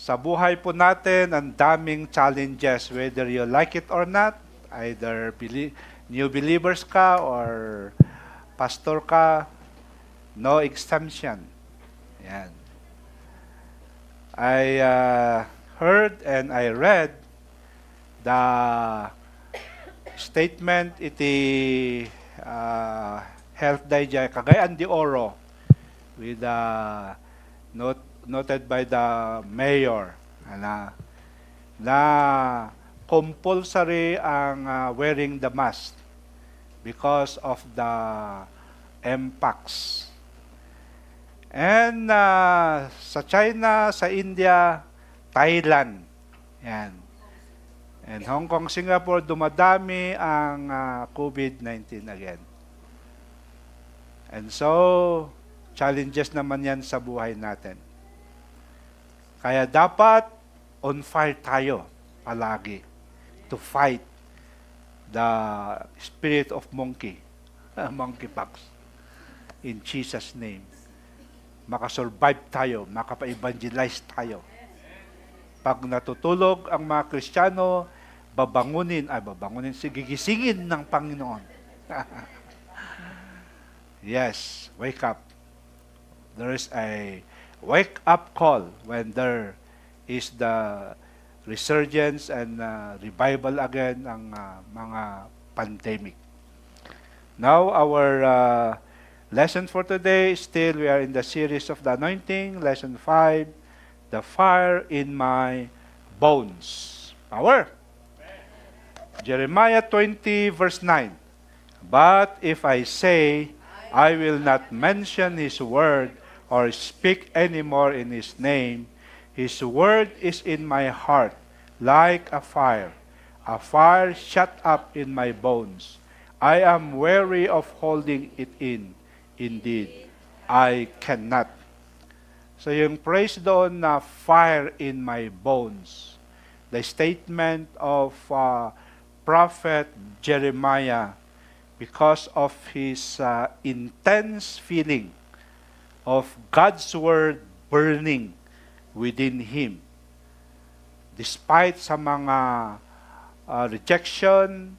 Sa buhay po natin, ang daming challenges, whether you like it or not, either new believers ka or pastor ka, no exemption. Yan. I heard and I read the statement iti Health Digest Cagayan de Oro with noted by the mayor na compulsory ang wearing the mask because of the MPAX. And sa China, sa India, Thailand, yan. And Hong Kong, Singapore, dumadami ang COVID-19 again. And so, challenges naman yan sa buhay natin. Kaya dapat on fire tayo palagi to fight the spirit of monkeypox. In Jesus' name. Makasurvive tayo, makapa-evangelize tayo. Pag natutulog ang mga Kristiyano, gigisingin ng Panginoon. Yes, wake up. There is a wake-up call when there is the resurgence and revival again ng mga pandemic. Now, our lesson for today, still we are in the series of the anointing, lesson 5, the fire in my bones. Power. Jeremiah 20 verse 9. But if I say, I will not mention His word or speak anymore in His name, His word is in my heart like a fire shut up in my bones. I am weary of holding it in. Indeed, I cannot. So yung praise doon na fire in my bones, the statement of Prophet Jeremiah because of his intense feeling of God's word burning within him. Despite sa mga rejection,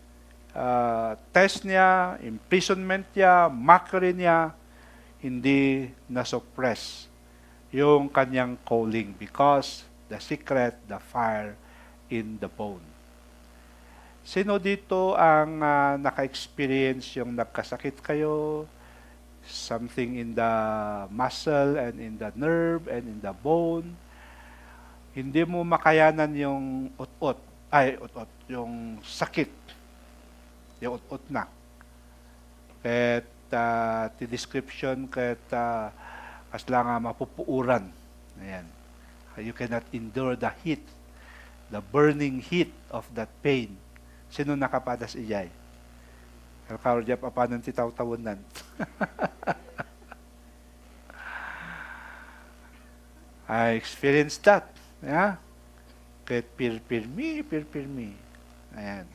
test niya, imprisonment niya, mockery niya, hindi na-suppress yung kanyang calling because the secret, the fire in the bone. Sino dito ang naka-experience yung nagkasakit kayo, something in the muscle and in the nerve and in the bone, hindi mo makayanan yung yung sakit, yung ut na. Kahit the description, kahit asla nga mapupuuran. Ayan. You cannot endure the heat, the burning heat of that pain. Sino nakapadas ijay? Kalkaro diya pa paano titaw-tawanan. I experienced that. Yeah? Kahit pirpirmi. Ayan.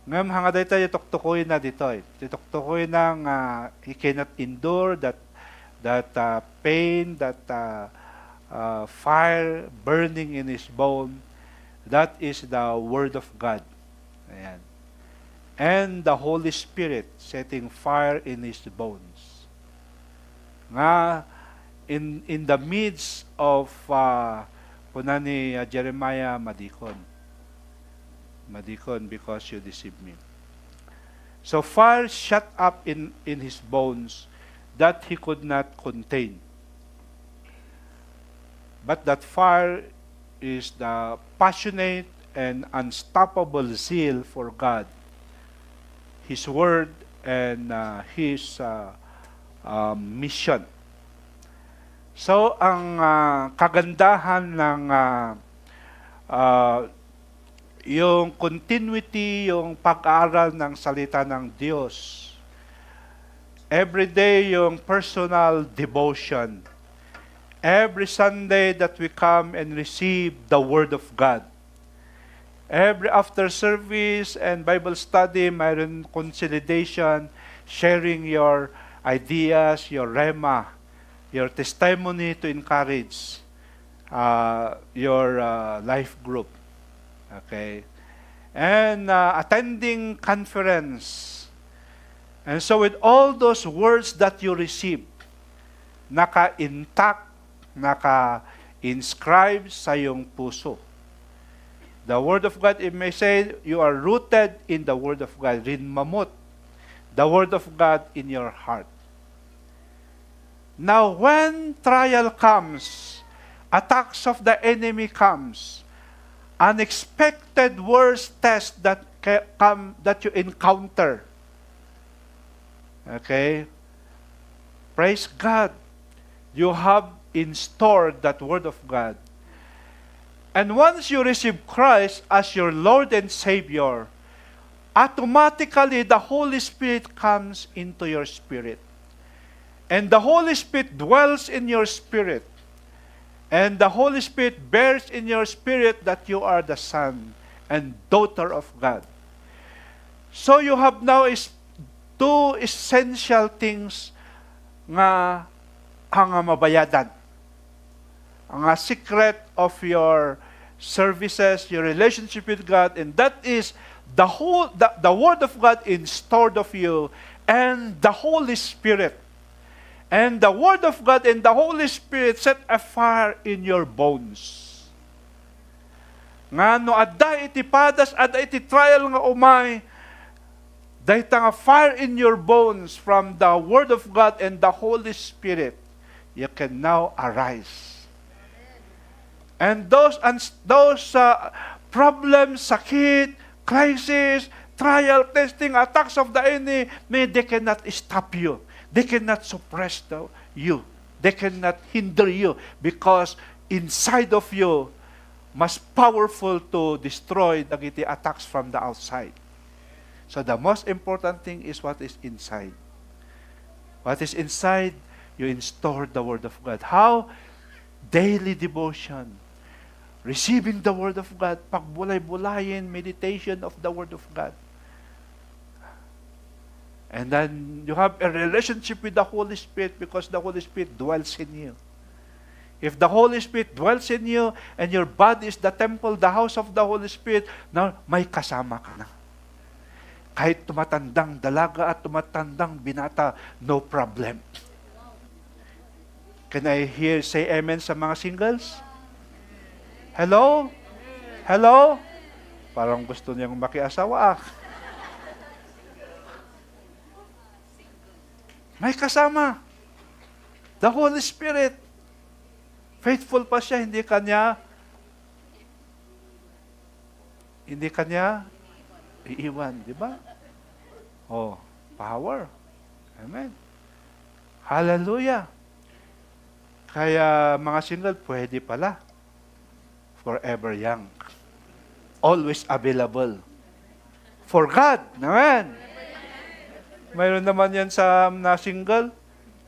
Ngam hangaday tayo tuktukoy na dito. Tuktukoy ng he cannot endure that pain, that fire burning in his bone. That is the Word of God. Ayan. And the Holy Spirit setting fire in his bones. Nga, in the midst of puna ni Jeremiah, madikon because you deceived me. So fire shut up in his bones that he could not contain. But that fire is the passionate and unstoppable zeal for God, His Word, and His mission. So, ang kagandahan ng yung continuity, yung pag-aaral ng salita ng Diyos, everyday yung personal devotion, every Sunday that we come and receive the Word of God. Every after service and Bible study, mayroon consolidation, sharing your ideas, your rema, your testimony to encourage. your life group. Okay? And attending conference. And so with all those words that you receive, naka-intact, naka-inscribe sa iyong puso. The Word of God, it may say, you are rooted in the Word of God. Rinmamot, the Word of God in your heart. Now, when trial comes, attacks of the enemy comes, unexpected worst test that you encounter, okay, praise God, you have in store that Word of God. And once you receive Christ as your Lord and Savior, automatically the Holy Spirit comes into your spirit. And the Holy Spirit dwells in your spirit. And the Holy Spirit bears in your spirit that you are the son and daughter of God. So you have now two essential things nga ang mabayadan. Ang secret of your services, your relationship with God, and that is the Word of God installed of you and the Holy Spirit. And the Word of God and the Holy Spirit set a fire in your bones. Nga no adda iti padas, adda iti trial nga umay, dahita nga fire in your bones from the Word of God and the Holy Spirit, you can now arise. And those problems, sakit, crisis, trial, testing, attacks of the enemy, they cannot stop you. They cannot suppress you. They cannot hinder you because inside of you, mas powerful to destroy the attacks from the outside. So the most important thing is what is inside. What is inside, you install the Word of God. How? Daily devotion. Receiving the Word of God, pagbulay-bulayin, meditation of the Word of God. And then you have a relationship with the Holy Spirit because the Holy Spirit dwells in you. If the Holy Spirit dwells in you and your body is the temple, the house of the Holy Spirit, now may kasama ka na. Kahit tumatandang dalaga at tumatandang binata, no problem. Can I hear say amen sa mga singles? Hello? Hello? Parang gusto niyang makiasawa. May kasama. The Holy Spirit. Faithful pa siya, hindi kanya iiwan, di ba? Oh, power. Amen. Hallelujah. Kaya mga single, pwede pala. Forever young. Always available. For God. Amen. Mayroon naman yan sa na single.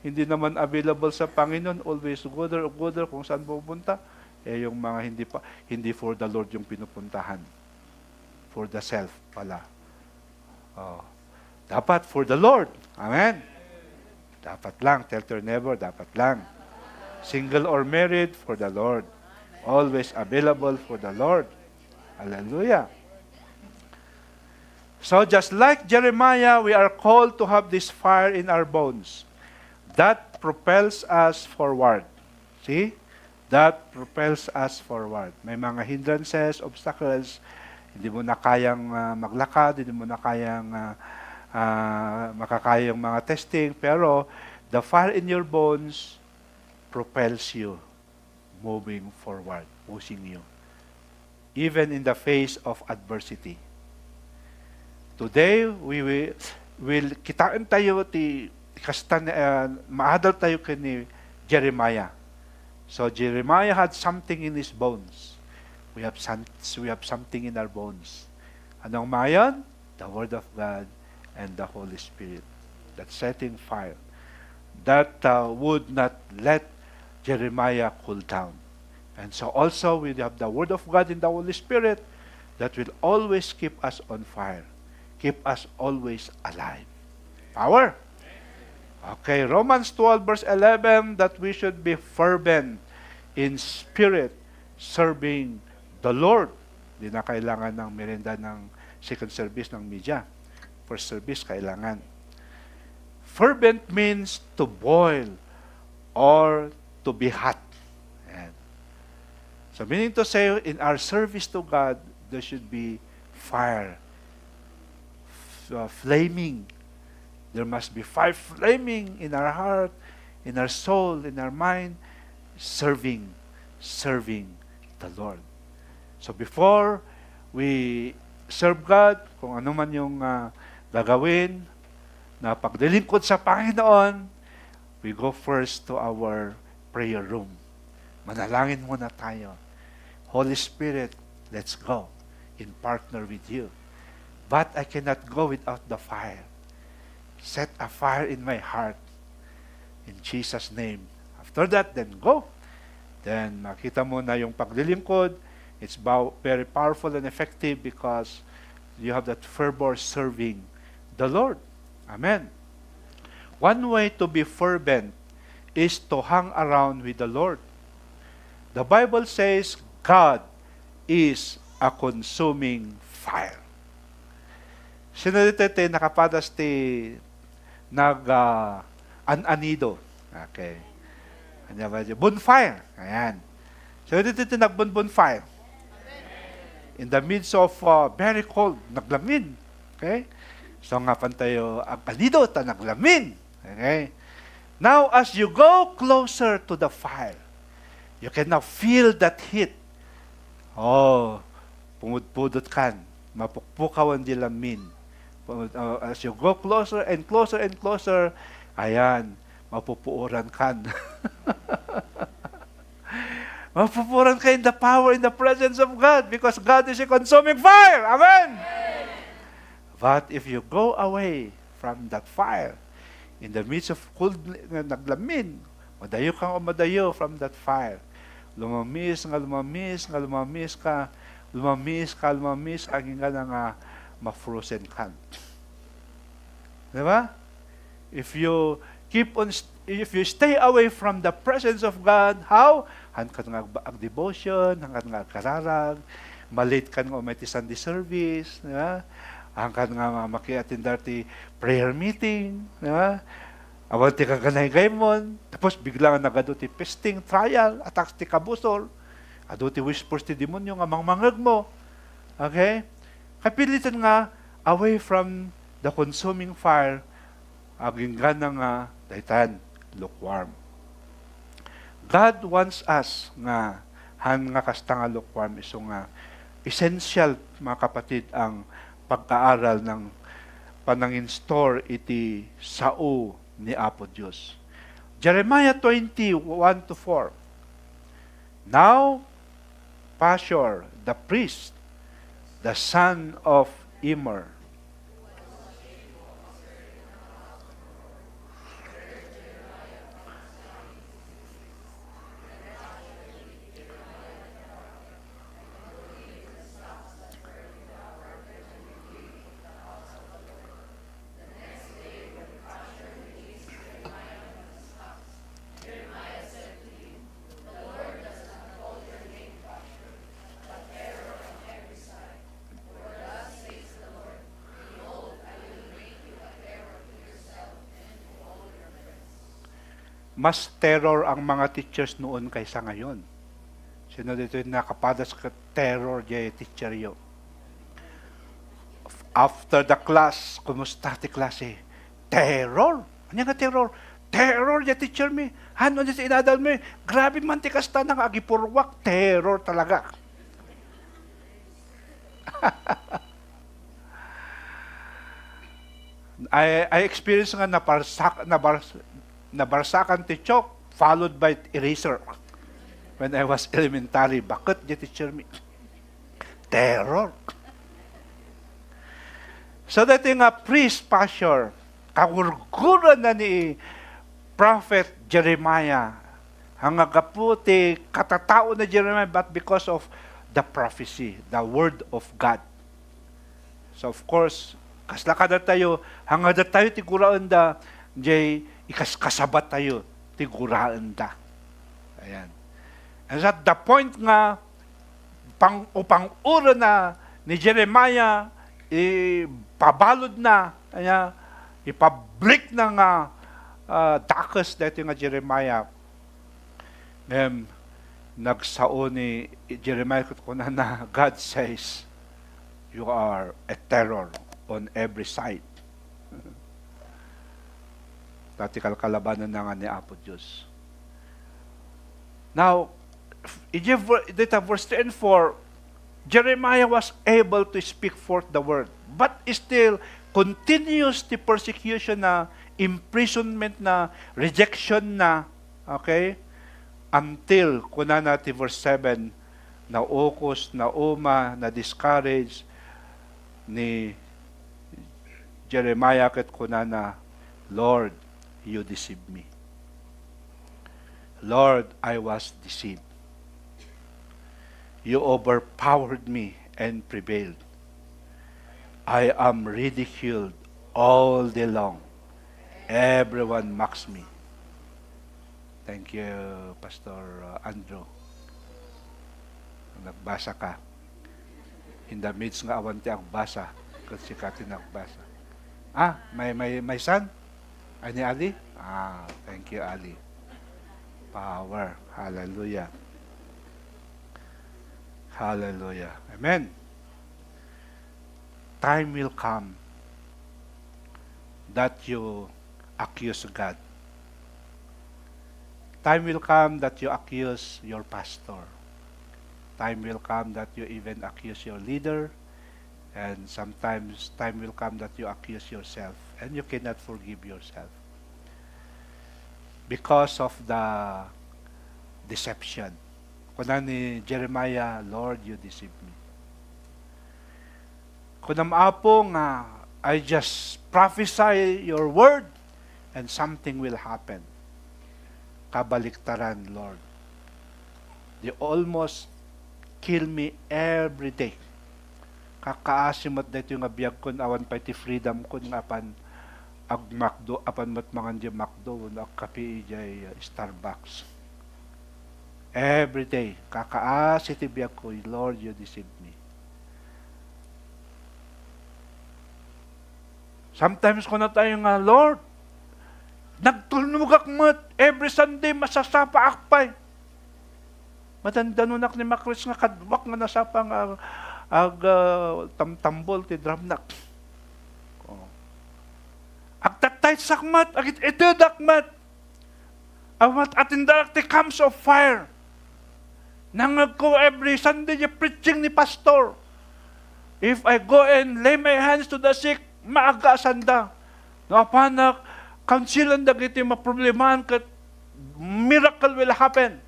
Hindi naman available sa Panginoon. Always gooder kung saan pupunta. Yung mga hindi for the Lord yung pinupuntahan. For the self pala. Oh. Dapat for the Lord. Amen. Dapat lang. Tell to never. Dapat lang. Single or married, for the Lord. Always available for the Lord. Hallelujah. So just like Jeremiah, we are called to have this fire in our bones. That propels us forward. See? That propels us forward. May mga hindrances, obstacles, hindi mo na kayang maglakad, hindi mo na kayang makakayang mga testing, pero the fire in your bones propels you moving forward, pushing you. Even in the face of adversity. Today, we will kitaan tayo maadal tayo kini Jeremiah. So Jeremiah had something in his bones. We have something in our bones. Anong mayon? The Word of God and the Holy Spirit. That setting fire. That would not let Jeremiah cool down. And so also we have the Word of God and the Holy Spirit that will always keep us on fire. Keep us always alive. Power. Okay, Romans 12 verse 11, that we should be fervent in spirit, serving the Lord. Hindi na kailangan ng merenda ng second service ng media. First service, kailangan. Fervent means to boil or to be hot. Ayan. So meaning to say, in our service to God, there should be fire, flaming. There must be fire flaming in our heart, in our soul, in our mind, serving the Lord. So before we serve God, kung ano man yung gagawin na paglilingkod sa Panginoon, we go first to our prayer room. Manalangin muna tayo. Holy Spirit, let's go in partner with you. But I cannot go without the fire. Set a fire in my heart. In Jesus' name. After that, then go. Then makita mo na yung paglilingkod. It's very powerful and effective because you have that fervor serving the Lord. Amen. One way to be fervent is to hang around with the Lord. The Bible says God is a consuming fire. Sino dito nakapadas ti ananido? Okay. Ano ba yun? Bonfire. Ayan. Sino dito nag-bonfire? In the midst of very cold, naglamin. Okay? So nga pantayo, ang anido, naglamin. Okay? Now, as you go closer to the fire, you can now feel that heat. Oh, pumudpudot kan, mapukpukawan di lamin. As you go closer and closer and closer, ayan, mapupuuran kan. Mapupuuran ka in the power, in the presence of God, because God is a consuming fire. Amen? But if you go away from that fire, in the midst of cold, naglamin, madayo kang madayo from that fire. Lumamis ka, hanggang ka nga ma-frozen ka. Diba? If you stay away from the presence of God, how? Hanggang nga ang devotion, hanggang nga kararag, malate ka nga umiti Sunday service, diba? Hanggang nga maki-attendar ti prayer meeting, diba? Awal ti kaganay gaymon, tapos biglang nagado ti pesting, trial, attacks ti kabusol, ado ti whispers ti demonyo nga mangmangag mo. Okay? Kapilitan nga, away from the consuming fire, aging gana nga, daytan, lukewarm. God wants us nga, nga kasta nga lukewarm, iso nga, essential, mga kapatid, ang pagkaaral ng panangin-store iti sao ni Apo Diyos. Jeremiah 20:1-4. Now, Pashur, the priest, the son of Immer, mas terror ang mga teachers noon kaysa ngayon. Sino dito yung nakapadas ka terror jay teacher yo? After the class, kumusta ti klase? Terror? Ano nga terror? Terror jay teacher mi. Ano jay inadal mi? Grabe man ti kasta nang agipurwak. Terror talaga. I experienced nga nabarsakan ti chalk, followed by eraser. When I was elementary, bakit di teacher mi? Terror. So that yung priest Pashur, kagurguran na ni Prophet Jeremiah, hangagaputi katatao na Jeremiah, but because of the prophecy, the word of God. So of course, kaslakada tayo, hangada tayo tiguraan da, jay ikasabat tayo, tiguraan da. Ayan. And at the point nga, upang uro na ni Jeremiah, ipabalod na, kanya, ipablik na nga dakas dito nga Jeremiah. Nagsao ni Jeremiah kuna na God says, you are a terror on every side. Dati kalabanan na nga ni Apo Diyos. Now, dito verse 3 and 4, Jeremiah was able to speak forth the word, but still continues the persecution na, imprisonment na, rejection na, okay? Until, kuna natin verse 7, naukos, nauma, na-discourage ni Jeremiah ket kuna na, Lord, you deceived me. Lord, I was deceived. You overpowered me and prevailed. I am ridiculed all day long. Everyone mocks me. Thank you, Pastor Andrew. Nagbasa ka. In the midst nga awan ti agbasa, kasi kati nagbasa. May son? Ay ni Ali? Thank you, Ali. Power. Hallelujah. Hallelujah. Amen. Time will come that you accuse God. Time will come that you accuse your pastor. Time will come that you even accuse your leader. And sometimes time will come that you accuse yourself. And you cannot forgive yourself. Because of the deception. Kuna ni Jeremiah, Lord, you deceived me. Kuna maapo nga, I just prophesy your word and something will happen. Kabaliktaran, Lord. They almost kill me every day. Kakaasimot dito yung abiyag kun awan pa iti freedom kun apan ag McDo, apan matmangan di McDo, ag kapi jay Starbucks. Every day, kakaasi ti biyag ko, Lord, you deceived me. Sometimes ko na tayo nga, Lord, nagtulnugak mo, every Sunday masasapa akpay. Madandanunak ni Macris nga kadwak nga nasapang tamtambol ti dramnak. Agtatay sakmat, agit itudakmat. Amat atindarak ti comes of fire. Nangag ko every Sunday yung preaching ni pastor. If I go and lay my hands to the sick, maagasan da. No, panak, counselan da giti maproblemahan kat miracle will happen.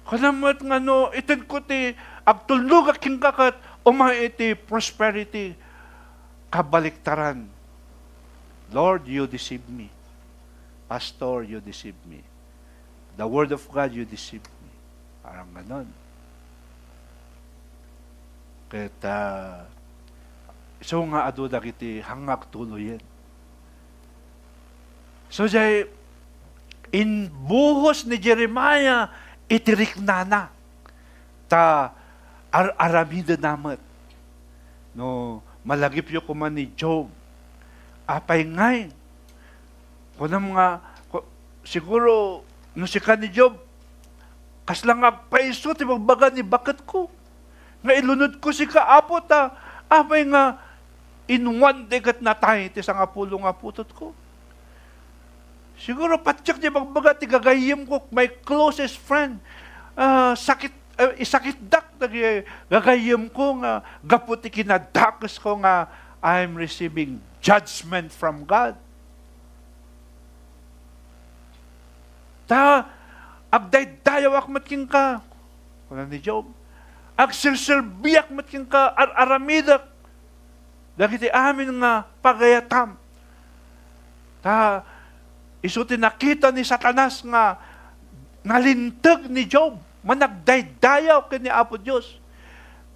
Kanamat nga no, itin ko ti agtulugak king kakat umay iti prosperity. Kabaliktaran. Lord, you deceived me. Pastor, you deceived me. The word of God, you deceived me. Parang ganon. Kaya, so nga aduda kiti hangak tuloyin. So, jay, in buhos ni Jeremiah, itirik na ta aramida namat. No, malagip yung kuman ni Job. Apay ngay. Kunam nga, siguro, no si ka ni Job, kaslang agpaiso, tibagbaga ni bakit ko. Nga ilunod ko si kaapot apay nga, in one day kat natay, tisang apulong aputot ko. Siguro patsak niya bagbaga, tigagayim ko, my closest friend, isakit dak, gagayim ko nga, gaputi kinadakas ko nga, I'm receiving judgment from God. Agdaydayaw matking ka. Kuna ni Job. Agsilsilbiyak matking ka, aramidak. Dagiti amin nga pagayatam. Isuti nakita ni Satanas nga nalintag ni Job. Managdaydayaw kini Apo Diyos.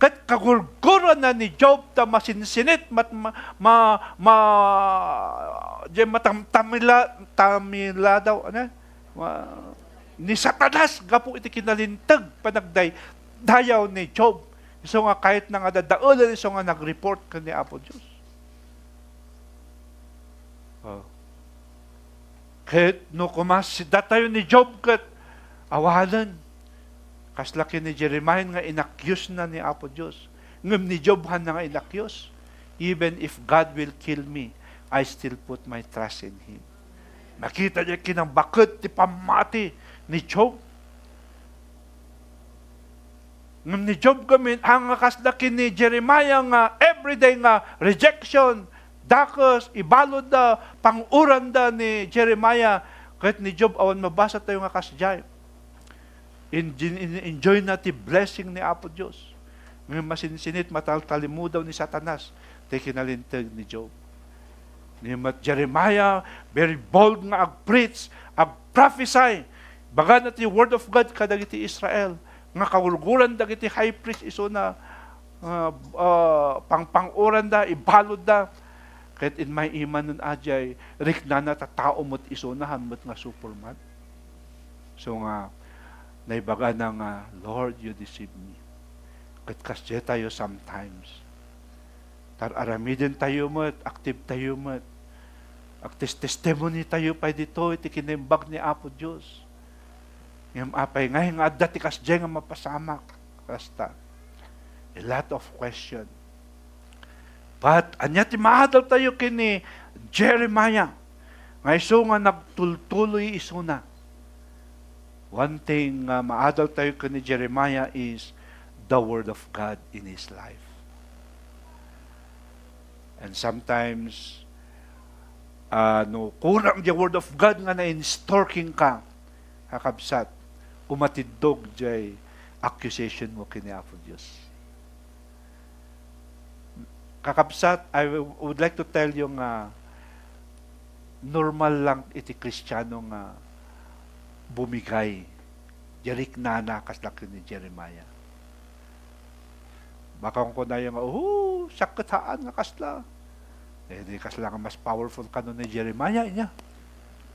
Kat kagurguro na ni Job ta masinsinit, tamila daw, ano? ni Satanas gapo iti kinalintag panagday dayaw ni Job. So nga kahit na nga dadaulan iso nga nag-report ka ni Apo Diyos. Oh. Kahit no kumasida tayo ni Job kat awalan. Kaslaki ni Jeremiah nga inakyos na ni Apo Diyos. Ngam ni Job han na nga inakyos. Even if God will kill me, I still put my trust in Him. Nakita niya kinang bakit ti pamati ni Job. Ngam ni Job gamin, ang kaslaki ni Jeremiah nga everyday nga rejection, dakos, ibalod da, panguran da ni Jeremiah, kahit ni Job, awan mabasa tayo nga kasjay. Enjoy na ti blessing ni Apo Diyos. Ngayon masinsinit, mataltalimudaw ni Satanas, tayo kinalintag ni Job. Ni Jeremiah, very bold nga ag-preach, ag-prophesy, baga na ti word of God kadagiti Israel, nga kawulguran dagiti high priest iso na pangpanguran da, ibalod da. Kahit in my iman nun ajay, rikna na tatao mo't iso na hanmot nga superman. So nga, naibaga na nga, Lord, you deceive me. Kahit kasya tayo sometimes. Aramidin tayo mo't, active tayo mo't. Testimony tayo pa dito, iti kinimbag ni Apo Diyos. Yung apay nga, yung adati kasya nga mapasamak. Basta. A lot of question. But, anya ti mahadal tayo kini Jeremiah. Nga iso nga nagtultuloy iso na. One thing nga maadal tayo kini Jeremiah is the Word of God in his life. And sometimes, no, kurang the Word of God nga na-instalking ka, kakabsat, umatidog jay accusation mo kini Apo Diyos. Kakabsat, I would like to tell you nga normal lang iti Kristiyano nga bumigay. Jerik nana kaslaki ni Jeremiah. Baka kung kunaya nga, sakatan nga kasla. Eh, di kasla nga mas powerful ka nun ni Jeremiah niya.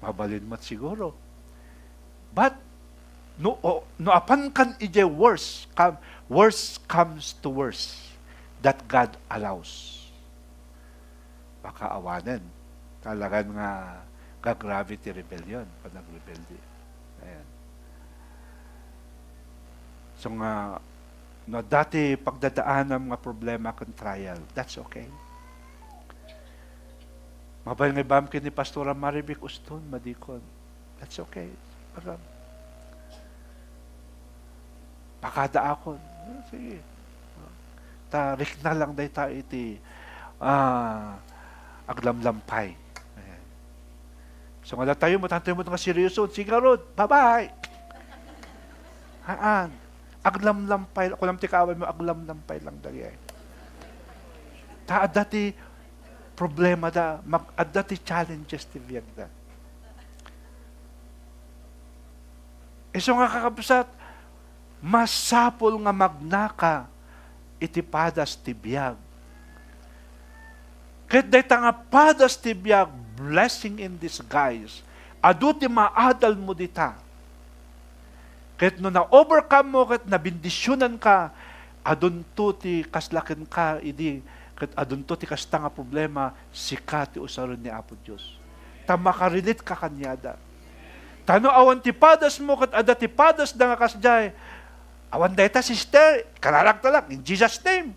Mabalin mo't siguro. But, no apan kan ije worse comes to worse that God allows. Baka awanan. Talagang nga gravity rebellion pag nag-rebelde. Ayan. So nga, no, dati pagdadaan ng mga problema kung trial, that's okay. Mabay nga bam kini Pastora Maribik Uston, madikon. That's okay. Pakada ako. Sige. Tarik na lang dahi tayo iti aglamlampay. Ayan. So nga tayo, matantay mo nga seryoso. Sigarod, bye-bye. Haan. Aglamlampay. Ako lang tikawin mo, aglamlampay lang dahi. Dati problema da. Dati challenges ti biyag da. So nga kakabsat, masapol nga magnaka iti padas ti biyag. Kahit dahi nga padas ti biyag, blessing in disguise, adu ti maadal mo dita. Kahit no na-overcome mo, kahit nabindisyonan ka, adun to ti kaslakin ka, kahit adun to ti kasta nga problema, sika ti usaron ni Apo Diyos. Ta makarilit ka kanyada. Tano awan ti padas mo, kat ada ti padas da nga kasjay, awan deta sister, kalalag talak, in Jesus' name.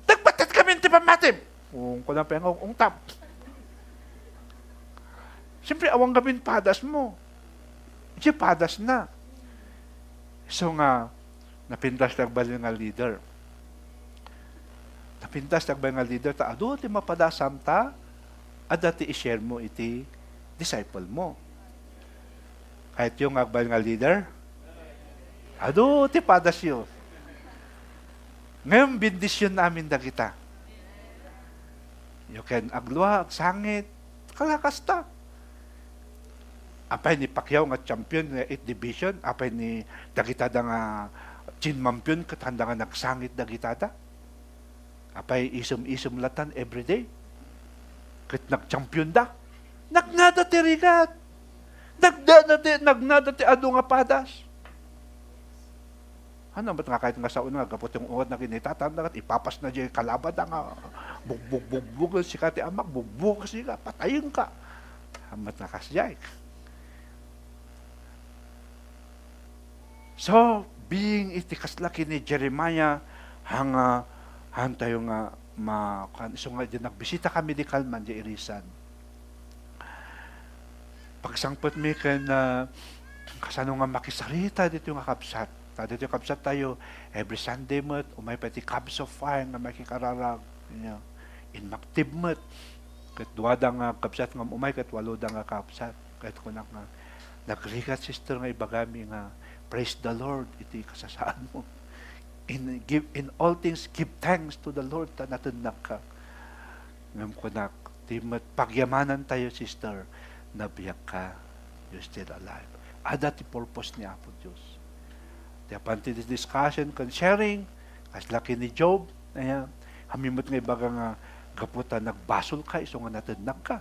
Nagbatat kami ti pamatim. Kung ko na pa yung tap. Siyempre, awang gabin padas mo. Hindi padas na. So nga, napintas nagbali nga leader. Napintas nagbali nga leader, ta ado ti mapadasam ta, ada ti i-share mo iti disciple mo. Kahit yung agbal nga leader, ado ti padas yun. Ngayon, bindisyon namin na kita. You can agluwa, agsangit, kalakasta. Apay ni Pacquiao nga champion nga 8 division, apay ni dagitada nga chinmampion katanda nga nagsangit dagitada. Apay isum-isum latan everyday. Kat nag-champion da. Nagnada ti rigat. Nagnada ti adu nga padas. Ano, ba't nga kahit nga sa una, kapot yung uwad na kinitatanda, ipapas na dyan, kalabad nga, bugbog, si kati amak, bugbog kasi ka, patayin ka. Hamat na kasyay. So, being itikaslaki ni Jeremiah, hang tayo nga, so nga dyan, nagbisita kami di Kalman, di Irisan. Pagsangpot mi kan kasano nga makisarita dito yung kapsat. Dito yung kapsat tayo, every Sunday mat, umay pati cups of fire nga makikararag. In maktib mat. Kat duwada nga kapsat nga umay, kat waloda nga kapsat. Kat kunak nga, nagrigat sister nga ibagami nga, praise the Lord, iti kasasaan mo. In all things, give thanks to the Lord, natunnak ka. Ngam kunak, pagyamanan tayo sister, nabiyak ka, you're still alive. Ada ti purpose niya po Diyos. Di apanti discussion, kan sharing, kas laki ni Job, ayan, hamimot nga ibaga nga, gaputa, nagbasol ka, iso nga natinag ka.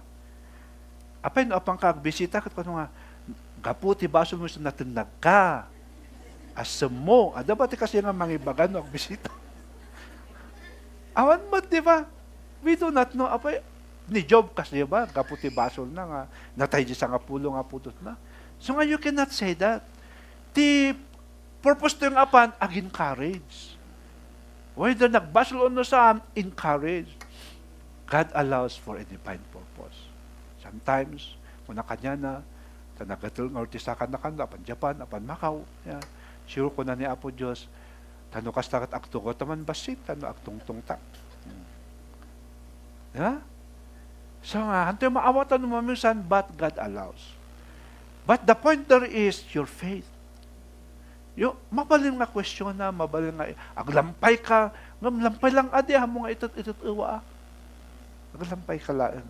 Apay no, apang kagbisita, kat kano nga, gaputi basol mo iso natinag ka. Asam mo, ada ba ti kasi nga mga ibaga no, agbisita? Awan mo, di ba? We do not know, apay, ni Job kasi ba, gaputi basol na nga, natay di sa nga pulo nga putot na. So nga, you cannot say that. Ti purpose to yung apan, ag-encourage. Whether nagbasol o no saan, encourage. God allows for a divine purpose. Sometimes, kung nakanya na, sa nagatul nga ortisakan na kanda, apan Japan, apan Macau, yeah. Sure ko na ni Apo Diyos, tano kas takat akto ko, taman basit, tano aktong tungtak. Yeah? So nga, hanto yung maawatan mo minsan, but God allows. But the point there is your faith. Yung mabalin nga question na, mabalin nga, aglampay ka, lampay lang adi, hamo nga itot uwa. Aglampay ka lang.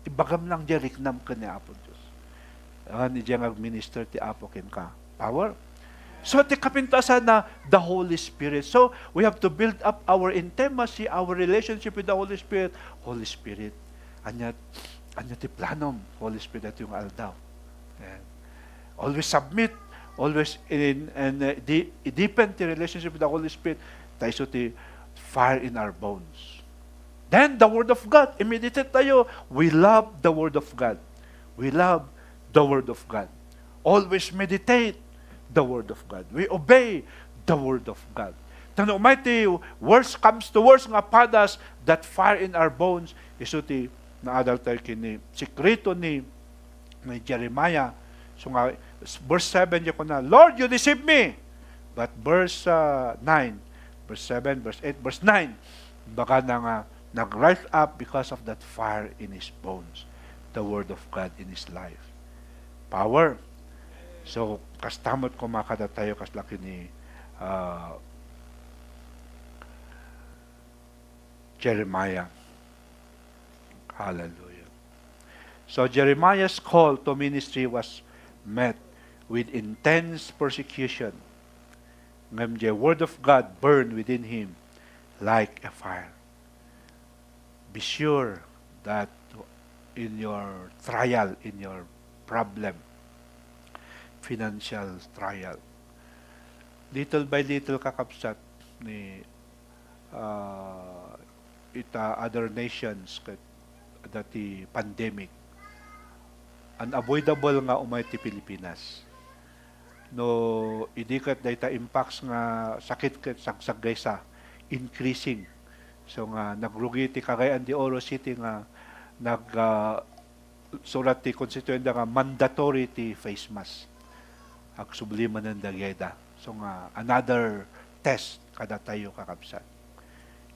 Ibagam lang dyan, riknam ka ni Apo Diyos. Ni dyanag-minister ti Apo kin ka. Power. So, ti kapintasan na the Holy Spirit. So, we have to build up our intimacy, our relationship with the Holy Spirit. Holy Spirit. Anya ti planom, Holy Spirit at yung aldaw. And always submit, always deepen the relationship with the Holy Spirit. Tayo so ti fire in our bones. Then, the Word of God. Imiditate tayo. We love the Word of God. We love the Word of God. Always meditate the Word of God. We obey the Word of God. Tano umayti, worst comes to worst nga padas, that fire in our bones, iso ti naadal tayo kini, sikreto ni Jeremiah. So nga, verse 7, ko na, Lord, you deceive me. But verse 9, verse 7, verse 8, verse 9, baka na nga, nag-rise up because of that fire in his bones. The Word of God in his life. Power. So, kastamot ko makada tayo, kaslaki ni Jeremiah. Hallelujah. So, Jeremiah's call to ministry was met with intense persecution. Ngam the Word of God burned within him like a fire. Be sure that in your trial, in your problem, financial trial, little by little kakapsat ni other nations dati pandemic, unavoidable nga umay ti Pilipinas. No, idikat data impacts nga sakit ket sagsagay sa increasing. So nga nagrugi ti Cagayan de Oro City nga surat ti constituenda nga mandatory ti face mask. Ag subliman ng dagyeda. So nga another test kada tayo kakabsat.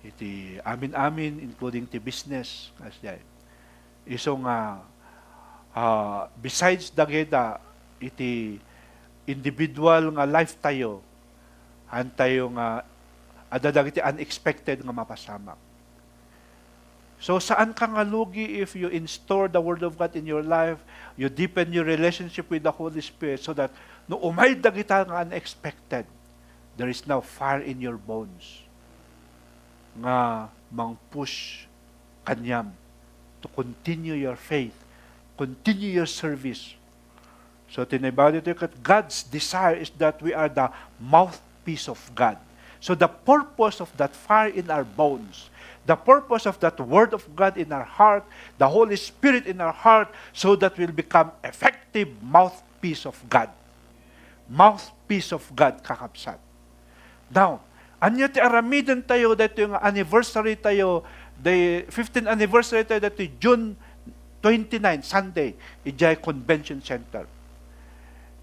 Iti amin-amin including ti business asya. Iso nga besides dagyeda iti individual nga life tayo tayo nga adadag iti unexpected nga mapasamak. So saan ka nga lugi if you install the Word of God in your life, you deepen your relationship with the Holy Spirit so that no umay dagita nga unexpected, there is now fire in your bones nga mang push kanyam to continue your faith, continue your service. So tinibawal ito that God's desire is that we are the mouthpiece of God. So the purpose of that fire in our bones, the purpose of that word of God in our heart, the Holy Spirit in our heart, so that we'll become effective mouthpiece of God. Mouthpiece of God, kakabsat. Now, anyo ti aramidan tayo, dito yung anniversary tayo, the 15th anniversary tayo, dito June 29, Sunday, ijay Convention Center.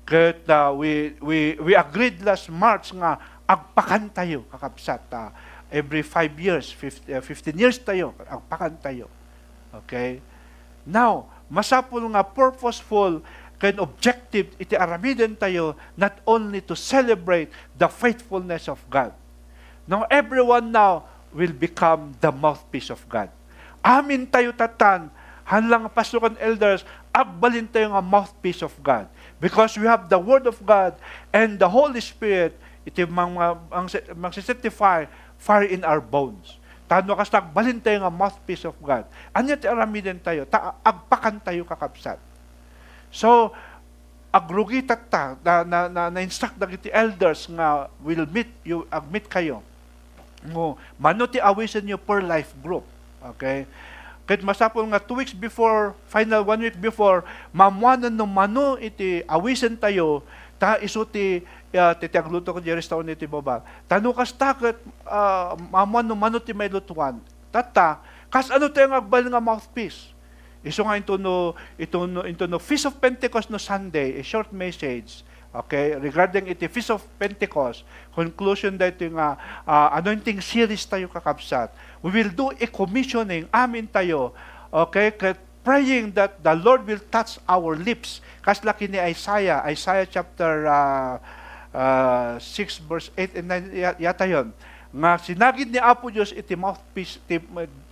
Kat we agreed last March nga agpakan tayo, kakabsat. Every 5 years, 15 years tayo, agpakan tayo. Okay? Now, masapul nga purposeful kind objective iti aramidan tayo not only to celebrate the faithfulness of God. Now, everyone now will become the mouthpiece of God. Amin tayo tatan, hanlang pasukan elders, agbalin tayo nga mouthpiece of God. Because we have the Word of God and the Holy Spirit, iti magsicertify fire in our bones. Tano kas agbalin tayo nga mouthpiece of God. Anya ti aramidan tayo, agpakan tayo kakabsat. So, agrugi tatta, na-instruct dagiti elders nga will meet kayo. Mano ti awisan nyo per life group. Okay? Kahit masapol nga 2 weeks before, final 1 week before, mamuanan no mano iti awisan tayo, ta isuti titiagluto ko di restaurant iti baba. Tano kas takot, mamuan no mano ti may lutuan. Tata, kas ano tayo nga agbal nga mouthpiece? Iso nga ito no Feast of Pentecost no Sunday, a short message, okay, regarding iti Feast of Pentecost, conclusion dito nga anointing series tayo kakabsat. We will do a commissioning, amin tayo, okay, praying that the Lord will touch our lips. Kaslaki ni Isaiah chapter 6 verse 8 and 9 yata yon. Nga sinagid ni Apo Diyos iti mouthpiece,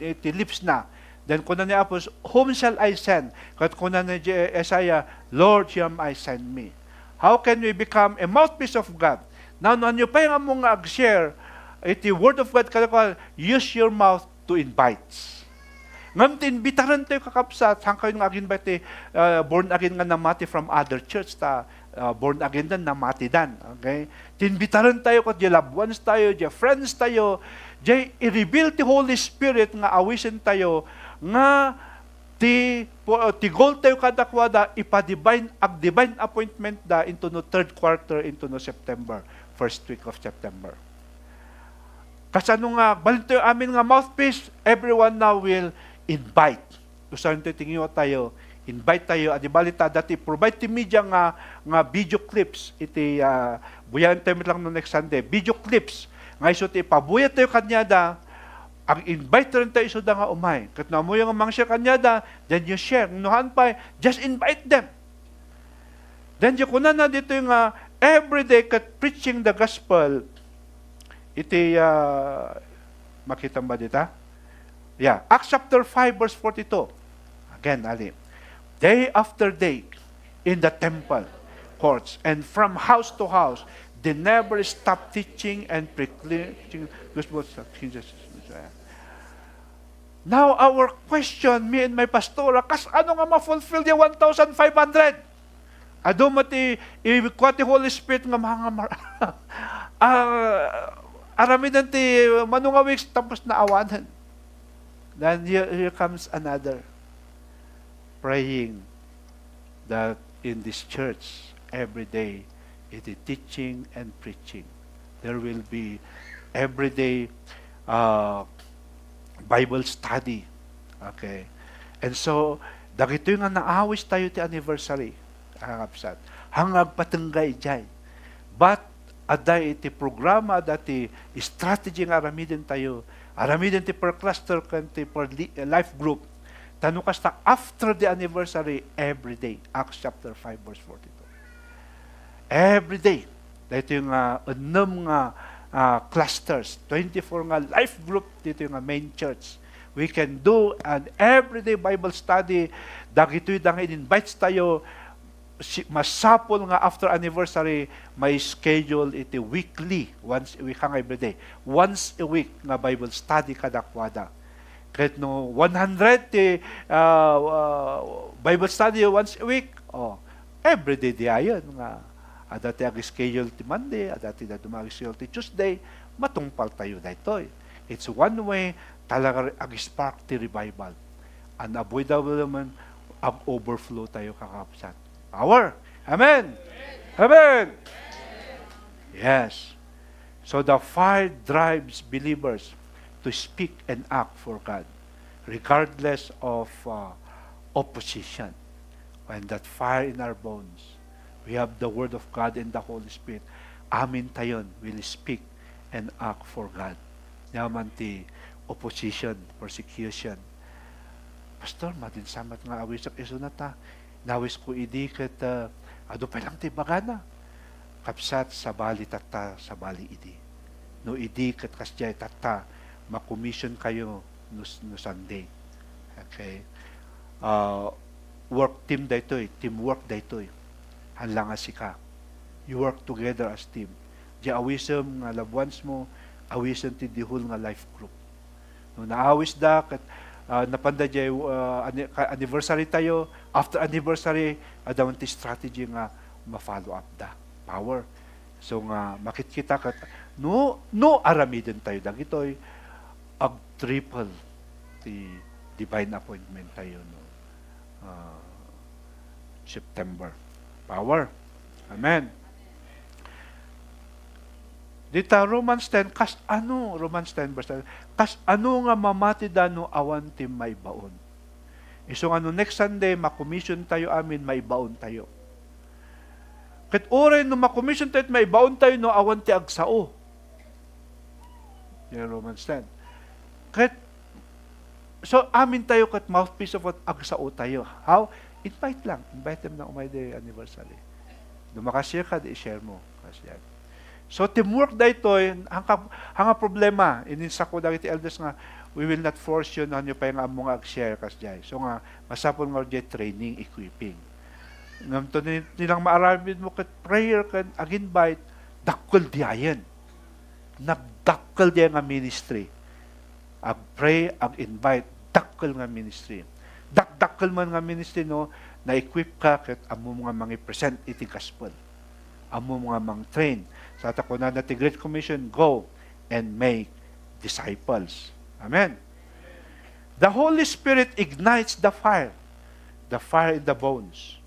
iti lips na. Then kuna ni Apo, whom shall I send? Kat kuna ni Isaiah, Lord, him I send me. How can we become a mouthpiece of God? Now, nyo pa yung among ag-share, iti word of God, kada use your mouth to invite. Ngam tinbitaran tayo kakapsat, saan kayo nga invite, born again nga namati from other church, born again dan namati dan. Okay? Tinbitaran tayo, kat loved ones tayo, friends tayo, i-reveal ti Holy Spirit nga awisin tayo, nga ti goal tayo kadakwada, ipa-divine appointment da into no third quarter, into no September, first week of September. Kasano nga, balito yung amin nga mouthpiece, everyone now will invite. Usahan tingin tayo, invite tayo, adibalita, dati provide ti media nga video clips, iti, buyan tayo lang no next Sunday, video clips, nga iso ti pabuya tayo kanyada, ang invite rin tayo iso da nga umay. Kat na mo yung amang share kanyada, then you share. Nuhan pa, just invite them. Then yung kunan na dito yung everyday kat preaching the gospel, iti, makita ba dito? Yeah, Acts chapter 5 verse 42. Again, ali. Day after day, in the temple courts, and from house to house, they never stop teaching and preaching gospel of Jesus. Now, our question, me and my pastora, kas ano nga ma-fulfill yung 1,500? Ado mati, ikwati Holy Spirit nga mga aramidan ti manunga weeks, tapos na awanan. Then here comes another, praying that in this church, every day, it is teaching and preaching. There will be every day Bible study. Okay. And so, dagito yung naawis tayo ti anniversary. Kakapsat. Hangag patunggay jay. But, aday iti programa, dati strategy nga aramidin tayo. Aramidin ti per cluster, kanti per life group. Tanong kasta, after the anniversary, every day. Acts chapter 5, verse 42. Every day. Dito yung clusters, 24 nga life group dito yung main church. We can do an everyday Bible study. Dagito'y in-invites tayo. Masapol nga after anniversary, may schedule iti weekly, once a week hang every day. Once a week nga Bible study kadakwada. Kahit no 100 Bible study once a week, everyday di ayon nga. Adati ag schedule ti Monday, adati na dumag schedule ti Tuesday, matungpal tayo daytoy. It's one way talaga ag-spark ti revival. Unavoidable naman, overflow tayo kakapsat. Power! Amen! Amen! Yes. So the fire drives believers to speak and act for God, regardless of opposition. When that fire in our bones, we have the Word of God and the Holy Spirit, amin tayon will speak and act for God. Yaman ti opposition, persecution. Pastor, madinsamat nga awis ak isunata. Nawis ko idi ket ado pa lang ti bagana. Kapsat sa bali tata, sa bali idi. No idi ket kasjay tata, makomission kayo no Sunday. Okay? Work team daytoy, teamwork daytoy. Hanlang nga sika. You work together as team. Di awisem nga loved ones mo, awisem ti dihul nga life group. No naawis da ket napanda jay anniversary tayo, after anniversary adawan ti strategy nga ma-follow up da. Power. So nga makikita kat no aramiden tayo dagitoy ag triple ti divine appointment tayo no September. Power. Amen. Dita Romans 10, Romans 10 verse 10, kas ano nga mamati dano awan ti may baon. Iso nga next Sunday, makomission tayo amin, may baon tayo. Ket oray no makomission tayo, may baon tayo, no awan ti agsao. Yan Romans 10. So amin tayo kat mouthpiece of agsao tayo. How? Invite lang. Invite them na umay day anniversary. Dumakashare ka, i-share mo. Kasi so teamwork daytoy hanga problema ininsa ko dagiti elders nga we will not force you na nyo pa yung among ag-share kasjay. So nga masapon nga jay training, equipping. Ngam to nilang maaramid mo kat prayer kan ag-invite dakkel diayen. Nagdakkel diyan nga ministry. Ag-pray, ag-invite, dakkel nga ministry. Dakkel man nga ministry no, na-equip ka kat amo mga mangi-present iti gospel. Amo mga mang-train. Sa takunan na ti Great Commission, go and make disciples. Amen. The Holy Spirit ignites the fire in the bones.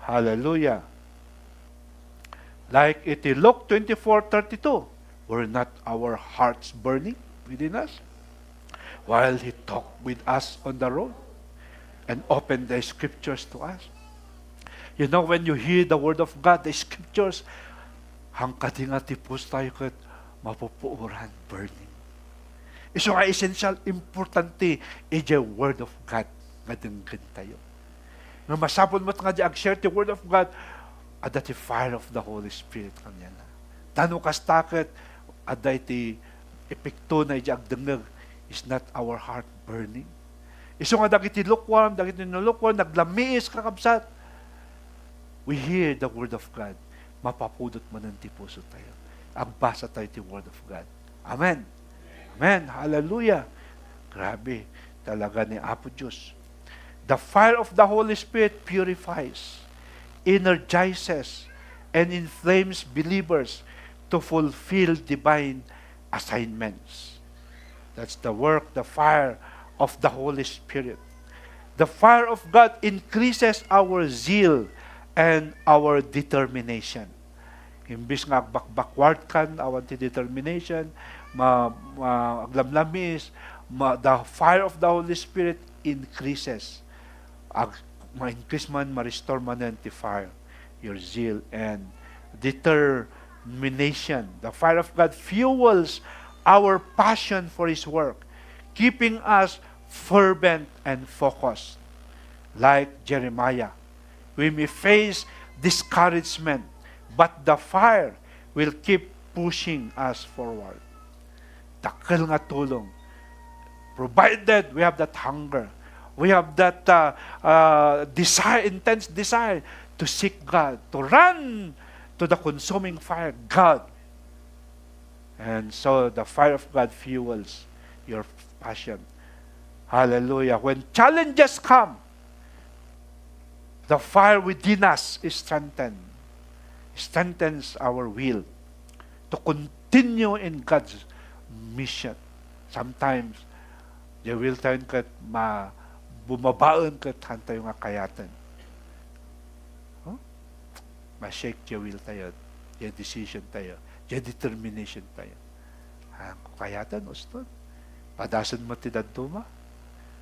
Hallelujah. Like it in Luke 24:32, were not our hearts burning within us while He talked with us on the road and opened the scriptures to us? You know, when you hear the word of God, the scriptures, hangkati nga tipos tayo kat mapupuuran, burning. Iso nga essential, importante, ija word of God nga denggan tayo. Nga masapon mo't nga di ag-share the word of God, ada ti fire of the Holy Spirit kanya na. Tano kastakit, ada iti epekto na ija agdengag, is not our heart burning? Iso nga dagiti lukewarm, naglamiis kakabsat. We hear the word of God, mapapudot man ang tipuso tayo. Agbasa tayo ti word of God. Amen. Amen. Hallelujah. Grabe. Talaga ni Apo Diyos. The fire of the Holy Spirit purifies, energizes, and inflames believers to fulfill divine assignments. That's the work, the fire of the Holy Spirit. The fire of God increases our zeal and our determination. Imbis nga backward kan, awan ti determination, aglamlamis, the fire of the Holy Spirit increases. Ma-increase man, ma-restore man ti fire, your zeal and determination. The fire of God fuels our passion for His work, keeping us fervent and focused. Like Jeremiah, we may face discouragement, but the fire will keep pushing us forward. Dakkel nga tulong. Provided we have that hunger, we have that desire, intense desire to seek God, to run to the consuming fire, God. And so the fire of God fuels your passion. Hallelujah. When challenges come, the fire within us is strengthened. Strengthens our will to continue in God's mission. Sometimes, the will tayo kat bumabaon kat hanta yung akayatan. Huh? Ma-shake the will tayo. The decision tayo. The determination tayo. Ang kayatan, uston. Padasan mo ti daduma.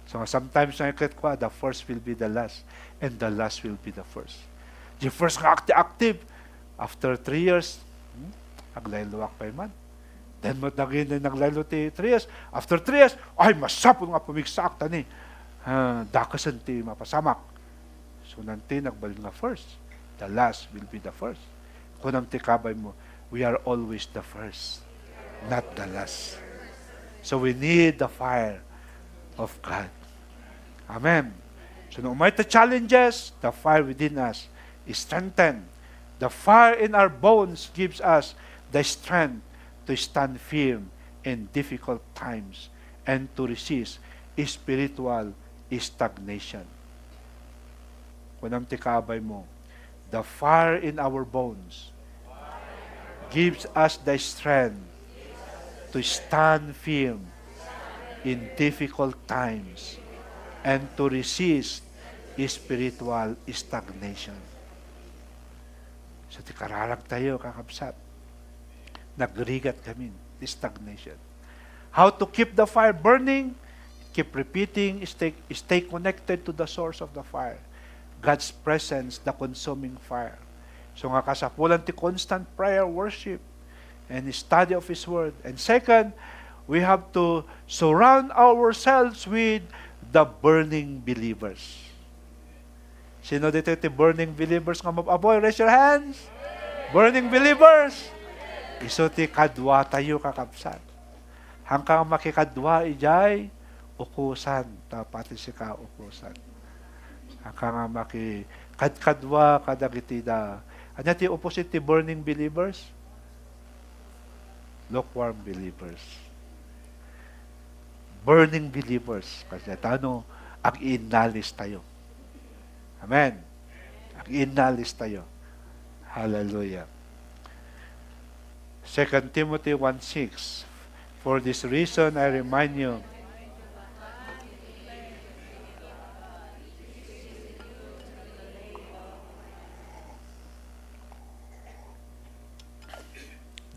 So sometimes the first will be the last, and the last will be the first. The first nga active, after 3 years, aglayluwak pa man. Then mo naging naglaylo ti 3 years. After 3 years, ay masapon nga pumigsak tani. Dakasan ti mapasamak. So nanti nagbalik nga first. The last will be the first. Kung ang tikabay mo, we are always the first, not the last. So we need the fire of God. Amen. So no matter the challenges, the fire within us is strengthened. The fire in our bones gives us the strength to stand firm in difficult times and to resist spiritual stagnation. Kung ang tikabay mo, the fire in our bones gives us the strength to stand firm in difficult times and to resist spiritual stagnation. So, tikararag tayo, kakabsat. Nagrigat kami, stagnation. How to keep the fire burning? Keep repeating, stay connected to the source of the fire. God's presence, the consuming fire. So, nga kasapulan ti constant prayer, worship, and study of His Word. And second, we have to surround ourselves with the burning believers. Sino dito ti burning believers nga mapaboy? Raise your hands. Burning believers. Iso ti kadwa tayo kakabsan. Hanggang makikadwa ijay, ukusan. Tapati si ka ukusan. Hanggang makikadwa kadagitida. Ano ti opposite ti burning believers? Lukewarm believers. Burning believers. Kasi tano, ang inalis tayo. Amen. Ang inalis tayo. Hallelujah. 2 Timothy 1:6. For this reason, I remind you,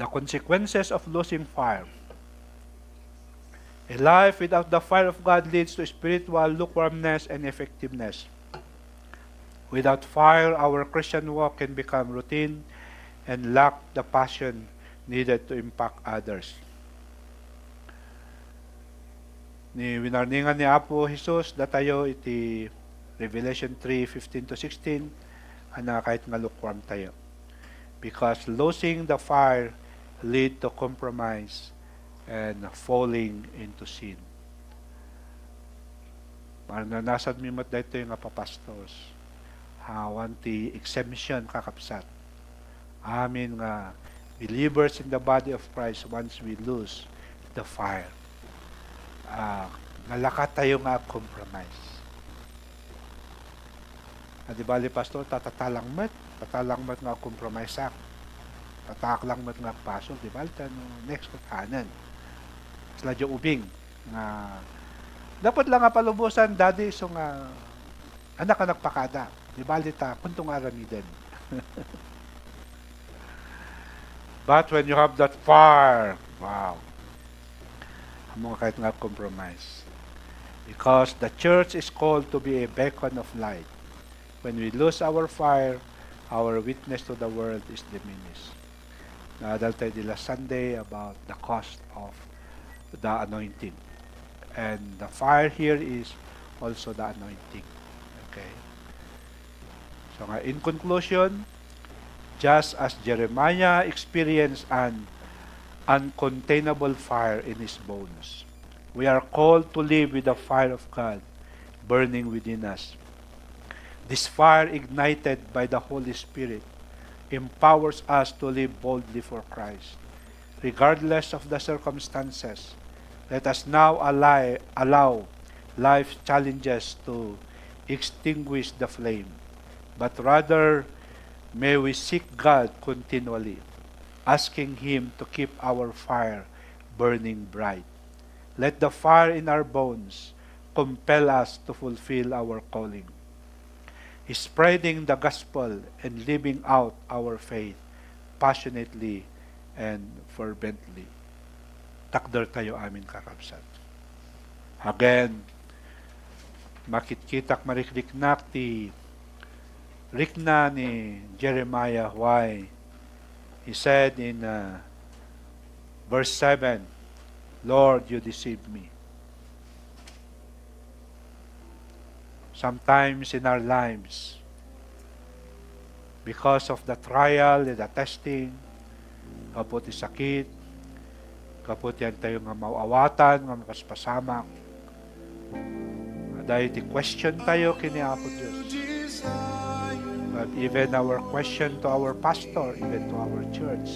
the consequences of losing fire. A life without the fire of God leads to spiritual lukewarmness and effectiveness. Without fire, our Christian walk can become routine and lack the passion needed to impact others. Ni winarningan ni Apo Jesus datayo iti Revelation 3:15-16 ana kahit nga lukewarm tayo. Because losing the fire lead to compromise and falling into sin. Maranasan mi mat dito yung papastos. Hawan ti exemption kakapsat. Amin nga believers in the body of Christ once we lose the fire. Nalakat tayo nga compromise. Di ba, pastor, tatatalang mat nga compromise ak. Tataklang mat nga paso, di ba? Next kanan. Sila dyo ubing. Dapat lang nga palubusan, daddy, so nga, anak ka nagpakada. Di ba, kuntong aramiden. But when you have that fire, wow, mo kahit nga compromise. Because the church is called to be a beacon of light. When we lose our fire, our witness to the world is diminished. Nadal tayo di last Sunday about the cost of the anointing. And the fire here is also the anointing. Okay? So nga, in conclusion, just as Jeremiah experienced an uncontainable fire in his bones, we are called to live with the fire of God burning within us. This fire, ignited by the Holy Spirit, empowers us to live boldly for Christ, regardless of the circumstances Let us now allow life's challenges to extinguish the flame, but rather may we seek God continually, asking Him to keep our fire burning bright. Let the fire in our bones compel us to fulfill our calling, spreading the gospel and living out our faith passionately and fervently. Takder tayo amin kakabsat. Again, makitkitak marikliknak ti rikna ni Jeremiah why he said in verse 7, Lord, you deceived me. Sometimes in our lives, because of the trial and the testing, kapot sakit, kapot yan tayo nga mauawatan, nga mapaspasamak, dahil ti question tayo kini Apo Diyos. But even our question to our pastor, even to our church,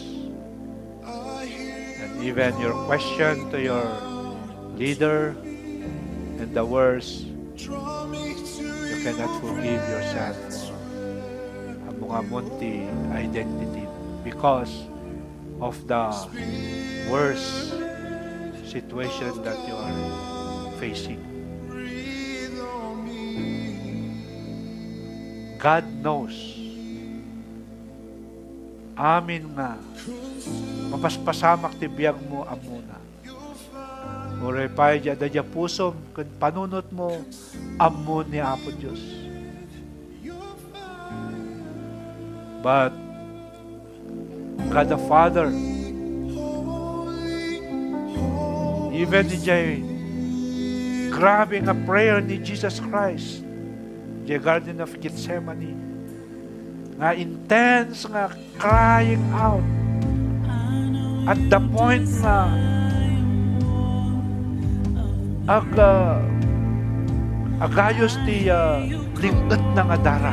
and even your question to your leader, and the words, you cannot forgive yourself for ang mga munti identity because of the worst situation that you are facing. God knows. Amin nga. Mapaspasamak ti biyag mo amuna. Urepay dadya pusom kun panunot mo amun ni Apo Diyos. But God the Father, even in grabe nga prayer ni Jesus Christ, the Garden of Gethsemane, nga intense nga crying out at the point nga agayos ti lingot na nga dara.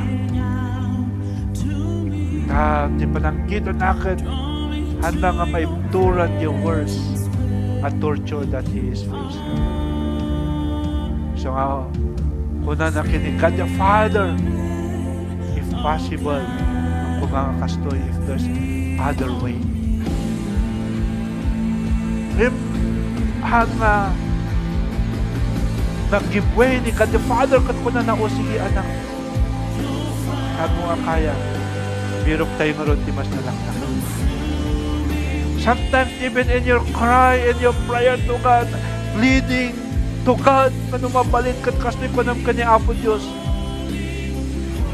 Ti panangkito nakin handa nga maibturan yung worst at torture that he is facing. So nga, kuna na kini God the Father, if possible, ang kumakastoy if there's other way. Him, hanga, nag-giveaway ni God the Father kat kuna na o sige anak. Kag mo nga kaya, birok tayo nga ron, timas na lang na. Sometimes even in your cry, in your prayer to God, pleading to God, na mabalin kat kastoy panam ka ni Apo Diyos.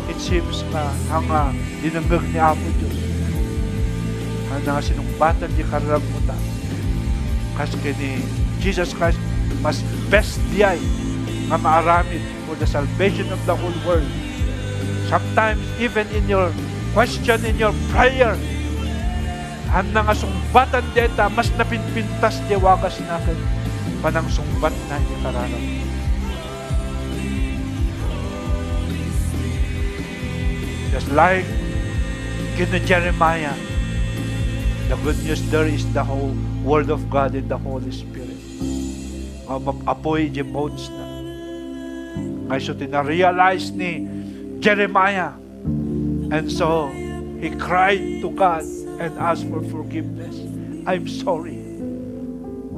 It seems na hanga dinanggag ni Apo Diyos. Hanga sinumbatan di kararag mo ta. Kas ni Jesus Christ mas best diyay nga maaramid for the salvation of the whole world. Sometimes even in your question, in your prayer, handa nga sumbatan deta, mas napinpintas di wagas natin panang sumbat na di kararag. Just like kina Jeremiah, the good news there is the whole Word of God and the Holy Spirit. Apoy di modes na. Ngayon so tina-realize ni Jeremiah, and so he cried to God and asked for forgiveness. I'm sorry.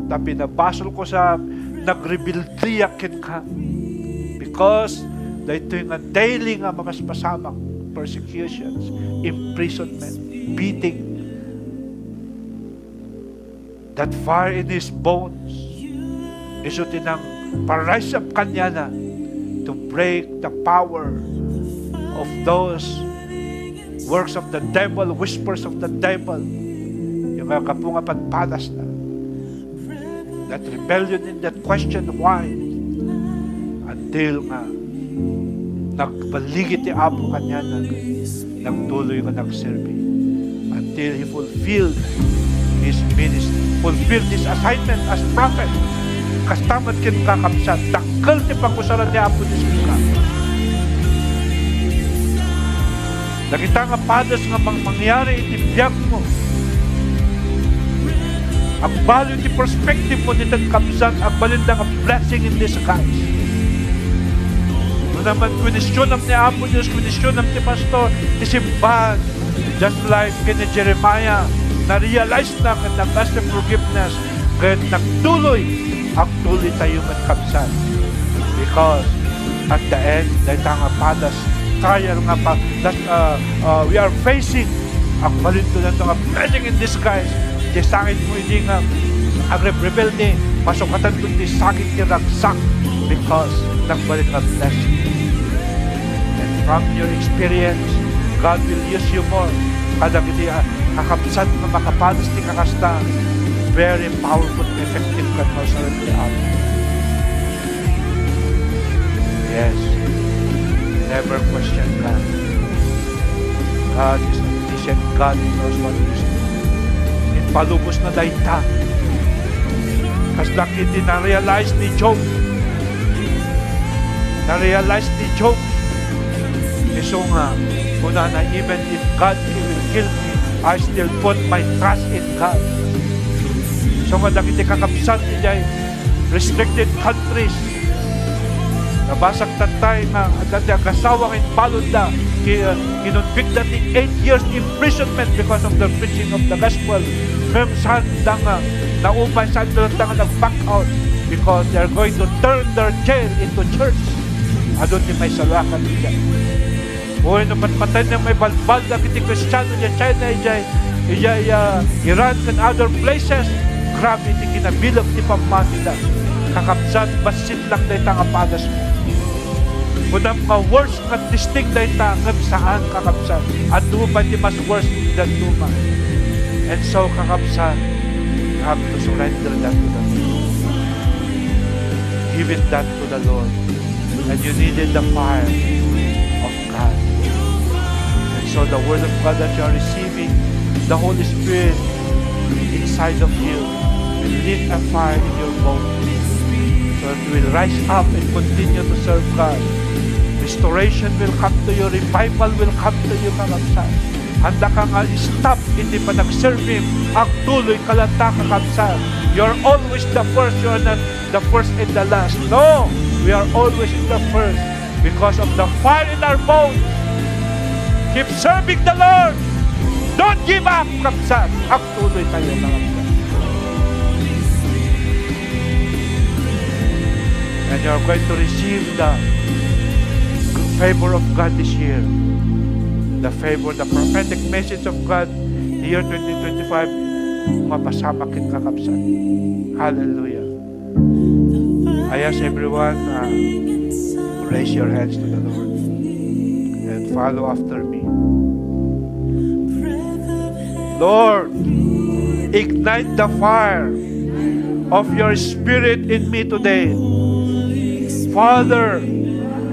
Tapi nabasol ko sa nagrebildiyakin ka because dahito yung daily nga mapaspasamak, persecutions, imprisonment, beating, that fire in his bones iso tinang parise up kanya na to break the power of those works of the devil, whispers of the devil, yung mga kapunga pagpadas na, that rebellion in that question why, until nga nagbaligit ni Apo kanya nagtuloy nga nagserbi until he fulfilled his ministry, fulfilled his assignment as prophet. Kastamat kin kakabsat, dakkel ti pakusaran ni Apo Diyos ka. Nakita nga padas nga mangyari iti biyag mo. ang value ni perspective mo dito kapsan, ang balindang blessing in disguise. Kung naman kwenisyon ng ni Apo Diyos, kwenisyon ng ni Pastor, isimbahan, just like kina Jeremiah, na-realize na nag-ask ng forgiveness, kaya nagtuloy, ang tuloy tayo magkapsan. Because at the end, dahil nga padas, kaya nga pa, that we are facing ang balinto na ito nga blessing in disguise. Di sakit mo hindi nga ang rebelde, pasukatan kundi sakit ni ragsak because nagbalik ang blessing. And from your experience, God will use you more. Kada hindi kakapsat na makapadas ni kakasta, very powerful and effective ka mo sa rin amin. Yes. Never question God. God is omniscient. God knows what He's doing. Palubos na daita. Kas laki din na-realize ni Job. Na-realize ni Job. So nga, una na, even if God will kill me, I still put my trust in God. So nga, laki din kakapsan niya restricted countries. Nabasag tatay na dati ang kasawang in balod na kinonvict dati 8 years imprisonment because of the preaching of the gospel. Ngayon saan naumay saan doon nag-back out because they are going to turn their jail into church. Adon ni may salakan niya. Buhay naman patay na may balbal na kiti Kristiyano niya, China, Iran and other places. Grabe iti kinabilog ni pamanila. Kakapsan, basit lang na itang apadas mo. Kung ang mga worst at distinct na itangam saan kakapsan. At luma di mas worst than luma. And so kakapsan, you have to surrender that to the Lord. Give it that to the Lord. And you needed the fire of God. And so the Word of God that you are receiving, the Holy Spirit inside of you will lit a fire in your bones. So you will rise up and continue to serve God. Restoration will come to you. Revival will come to you, kakapsan. Handa ka nga stop, hindi pa nag-serve Him. Ang tuloy kalanta, kakapsan. You're always the first. You're not the first and the last. No! We are always the first because of the fire in our bones. Keep serving the Lord. Don't give up, kakapsan. Ang tuloy tayo, kakapsan. And you're going to receive the favor of God this year. The favor, the prophetic message of God, the year 2025, mapasama kin kakapsan. Hallelujah. I ask everyone, raise your hands to the Lord and follow after me. Lord, ignite the fire of your Spirit in me today. Father,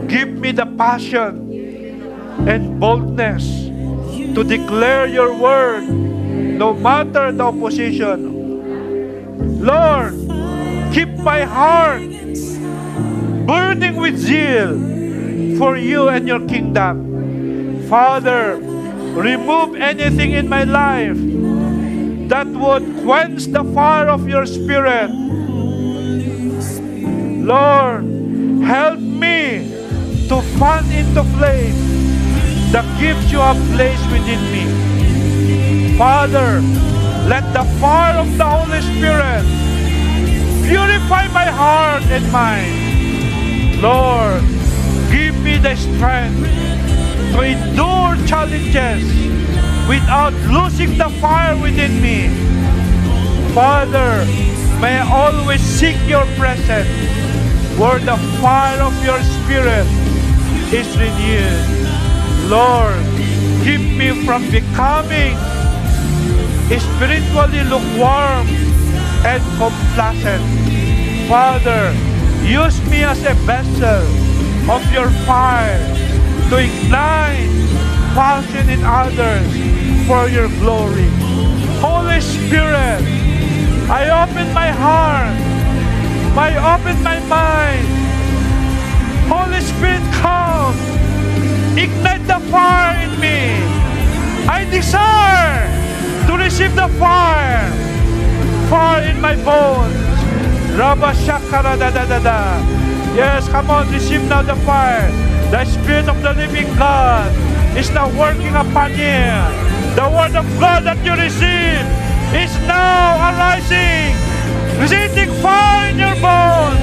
give me the passion and boldness to declare your word no matter the opposition. Lord, keep my heart burning with zeal for you and your kingdom. Father, remove anything in my life that would quench the fire of your Spirit. Lord, help me to fan into flame the gifts you have placed within me. Father, let the fire of the Holy Spirit purify my heart and mind. Lord, give me the strength to endure challenges without losing the fire within me. Father, may I always seek your presence where the fire of your Spirit is renewed. Lord, keep me from becoming spiritually lukewarm and complacent. Father, use me as a vessel of your fire to ignite passion in others for your glory. Holy Spirit, I open my heart, I open my mind. Holy Spirit, come. Ignite the fire in me. I desire to receive the fire fire in my bones. Rabba Shakara da da da da. Yes, come on, receive now the fire. The Spirit of the living God is now working upon you. The Word of God that you receive is now arising, receiving fire in your bones.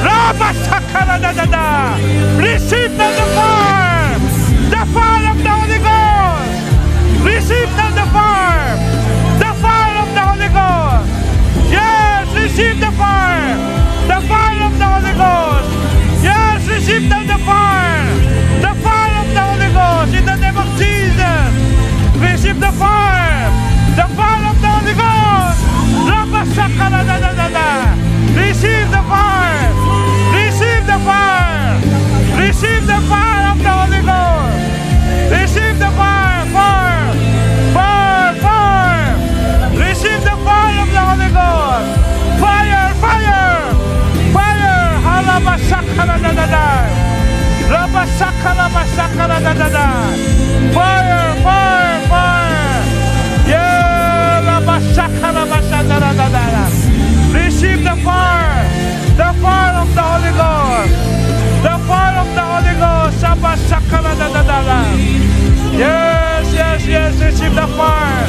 Rabba Shakara da da da. Receive now the fire of the Holy Ghost. Receive now the fire of the Holy Ghost. Yes, receive the fire of the Holy Ghost. Yes, receive now the fire of the Holy Ghost in the name of Jesus. Receive the fire of the Holy Ghost. Rabba Shakara da da da da. Receive the fire, receive the fire, receive the fire of the Holy Ghost. Receive the fire, fire, fire, fire. Receive the fire of the Holy Ghost. Fire, fire, fire. Halaba Shakara da da da. Rabba Shakara da da da. Fire, fire, fire. Yeah, Rabba Shakara da da da. Receive the fire of the Holy Ghost. The fire of the Holy Ghost. Rabba Shakara da da da. Yes, yes, yes, receive the fire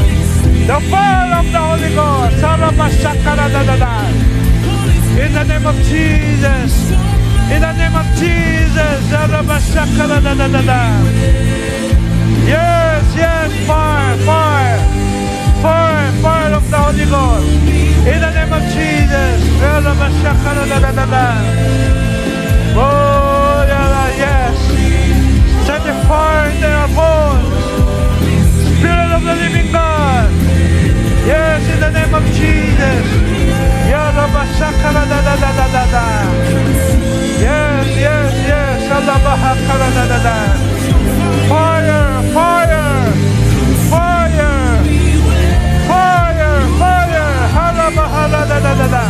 of the Holy Ghost. Rabba Shakara da da da. In the name of Jesus. In the name of Jesus. Rabba Shakara da da da. Yes, yes, fire, fire, fire, fire of the Holy Ghost. In the name of Jesus. Rabba Shakara da da da da. Oh, yeah, yes. Set the fire in their bones. Spirit of the living God. Yes, in the name of Jesus. Yeah, Rabba Shakara da da da da da da. Yes, yes, yes. Rabba Shakara da da da. Fire, fire, fire, fire, fire. Rabba Hala da da da da.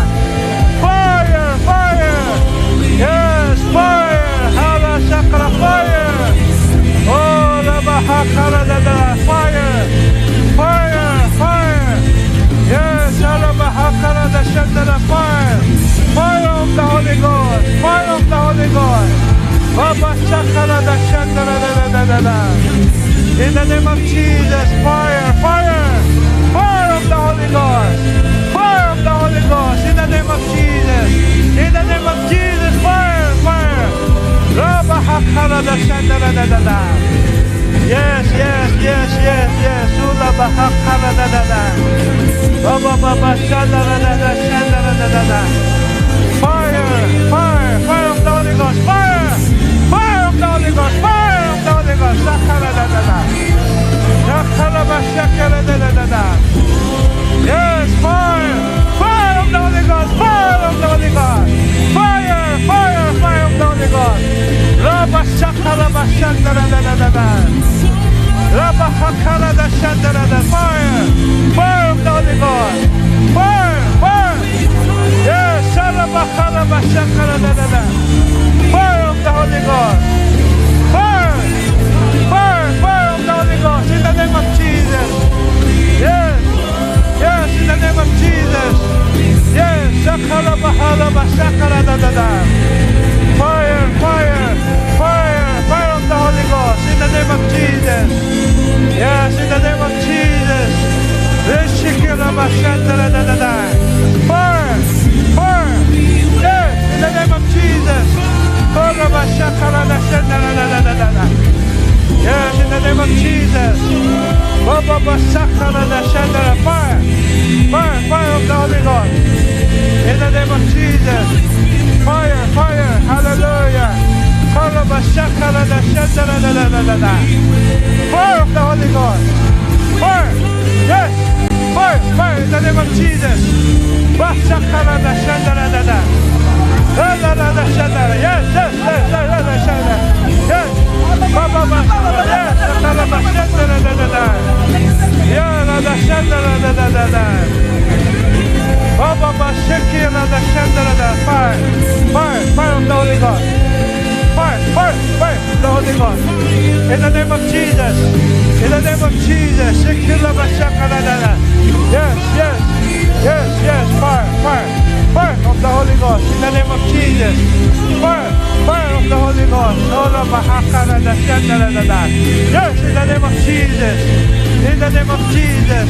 Fire, fire. Yes, fire. Hala Shakara, fire. Oh, Rabba Shakara da da. Fire, fire, fire. Yes, Rabba Shakara da Shakara, fire. Fire of the Holy Ghost. Fire of the Holy Ghost. Rabba Shakara da Shakara da da da da da. In the name of Jesus, fire, fire, fire of the Holy Ghost. Fire of the Holy Ghost. In the name of Jesus. In the name of Jesus, fire, fire. Rabba Shakara da Shakara da da da. Yes, yes, yes, yes, yes. Rabba Shakara da da da. Rabba Shakara da da Shakara da da da. Fire, fire, fire of the Holy Ghost. Fire, fire of the Holy Ghost. Fire of the Holy Ghost. Shakara da da da. Shakara Shakara da da da da. Yes, fire, fire of the Holy Ghost. Fire of the Holy Ghost. Fire, fire, fire of the Holy Ghost. Rabba Shakara Shakara da da da da. Rabba Shakara da Shakara da. Fire, fire of the Holy Ghost. Fire, fire. Yes, Rabba Shakara da da da. Fire of the Holy Ghost. Fire, fire, fire of the Holy Ghost. In the name of Jesus. Yes, yes, in the name of Jesus. Yes, Shakara Shakara da da da. Fire, fire, fire, fire of the Holy Ghost. In the name of Jesus. Yes, in the name of Jesus. Shakara Shakara da da da. Fire, fire. Yes, in the name of Jesus. Shakara Shakara da da da da. Yes, in the name of Jesus. Shakara Shakara. Fire, fire, fire of the Holy Ghost. In the name of Jesus. Fire, fire, hallelujah. Shakara Shakara da da da da. Fire of the Holy Ghost. Fire, yes, fire, fire in the name of Jesus. Shakara Shakara da da. Yes, yes, yes, yes, yes. Fire, fire, fire of the Holy Ghost. Fire, fire, fire of the Holy Ghost. In the name of Jesus. In the name of Jesus. Yes, yes, yes. Ghost, in the name of Jesus. Fire, fire of the Holy Ghost. Oh, yes, in the name of Jesus. In the name of Jesus.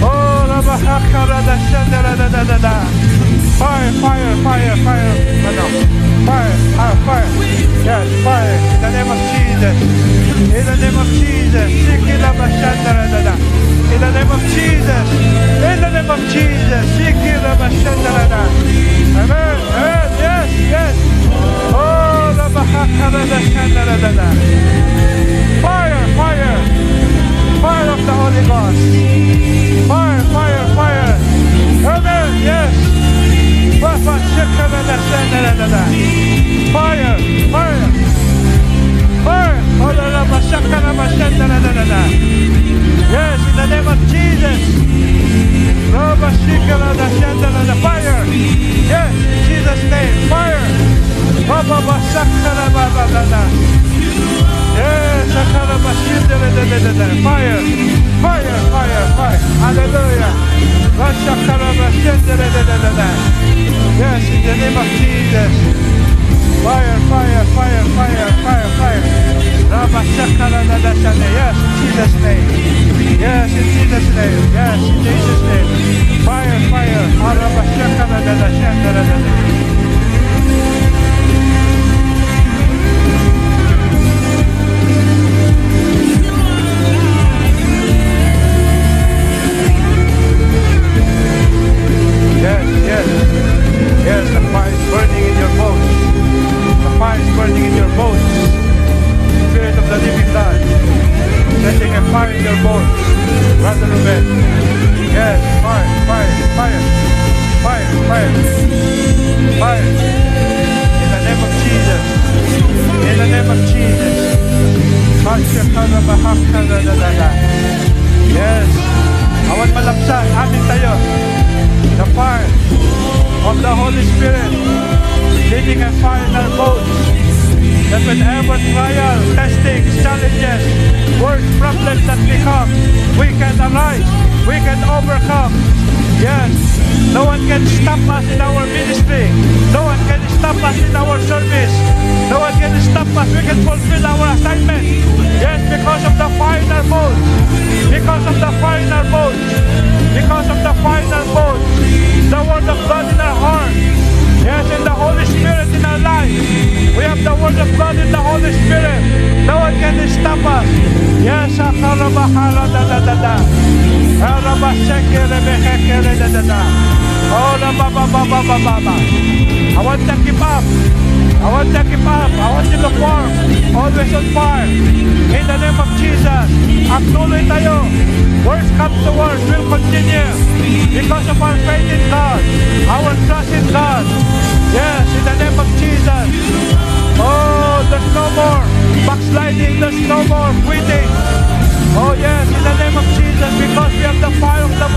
Oh, fire, fire, fire, fire. Ano? Fire, fire. Yes, fire. In the name of Jesus. In the name of Jesus. In the name of Jesus. In the name of Jesus. Amen. Amen. Yes, yes. Oh, fire, fire. Fire of the Holy Ghost. Fire, fire, fire. Amen. Yes. Fire, fire. Fire. Yes, in the name of Jesus. Fire. Yes, in Jesus' name. Fire. Yes, fire. Fire, fire, fire. Hallelujah. Yes, in the name of Jesus. Fire, fire, fire, fire, fire, fire. Yes, in Jesus' name. Yes, in Jesus' name. Yes, in Jesus' name. Fire, fire. Yes, yes. Yes, the fire is burning in your bones. The fire is burning in your bones. Spirit of the living God, setting a fire in your bones. Brother Ruben. Yes, fire, fire, fire, fire, fire, fire. In the name of Jesus. In the name of Jesus. Yes. Awan malapsan, amin tayo. The fire of the Holy Spirit leading a fire in our bones. That whenever trial, testing, challenges, worst problems that we have, we can arise, we can overcome. Yes, no one can stop us in our ministry. No one can stop us in our service. No one can stop us. We can fulfill our assignment. Yes, because of the fire in our bones. Because of the fire in our bones. Because of the fire in our bones. The word of God in our heart. Yes, and the Holy Spirit in our life. We have the word of God in the Holy Spirit. No one can stop us. Yes, I want to keep up. I want to keep up. I want you to form. Always on fire. In the name of Jesus. Aktuloy tayo. Worst comes to worst, we'll continue. Because of our faith in God. Our trust in God. Yes, in the name of Jesus. Oh, there's no more backsliding. There's no more quitting. Oh yes, in the name of Jesus. Because we have the fire of the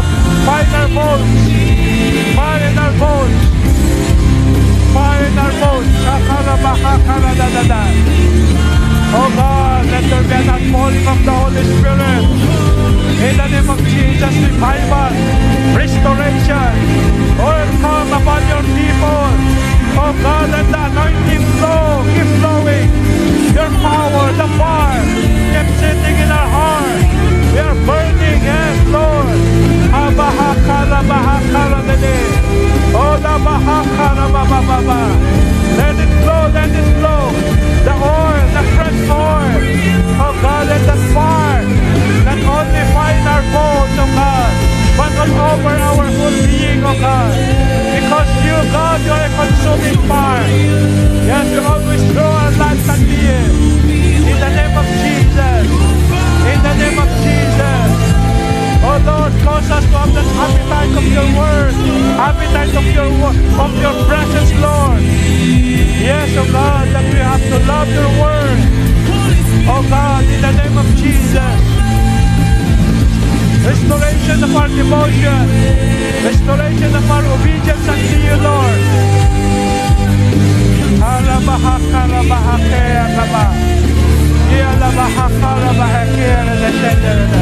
fire in our bones. Fire in our bones. Fire in our bones. Oh God, let there be an outpouring of the Holy Spirit. In the name of Jesus, revival, restoration, will come upon your people. Oh God, let the anointing flow, keep flowing. Your power, the fire, keep sitting in our heart. We are burning, yes, Lord. Oh, the let it flow, let it flow. The oil, the fresh oil. Oh God, let that fire, not only fire in our bones, oh God, but all over our whole being, oh God. Because you, God, you are a consuming fire. Yes, you always grow our lives and being. In the name of Jesus. In the name of Jesus. Oh Lord, cause us to have that appetite of your word, appetite of your presence, Lord. Yes, oh God, that we have to love your word. Oh God, in the name of Jesus. Restoration of our devotion. Restoration of our obedience unto you, Lord. Alabahakarabahakearaba. Ialabahakarabahakearaba.